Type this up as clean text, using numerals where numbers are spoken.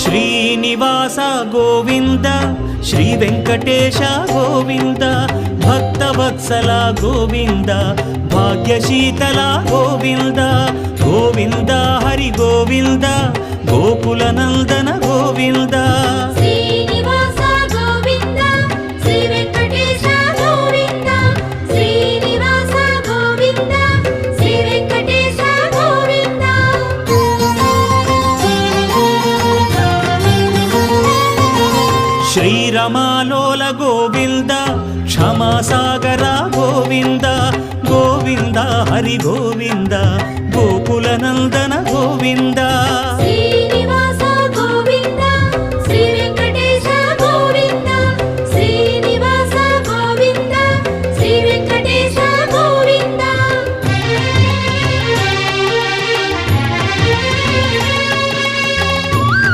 Srinivasa Govinda Shri Venkatesha Govinda Bhaktavatsala Govinda భాగ్యశీతల Govinda Govinda Hari Govinda Gokula Nandana Govinda Srinivasa Govinda Shri Venkatesha Govinda Srinivasa Govinda Shri Venkatesha Govinda శ్రీరమాలోల Govinda క్షమాసాగర Govinda Govinda Hari Govinda Gokula Nandana Govinda Shri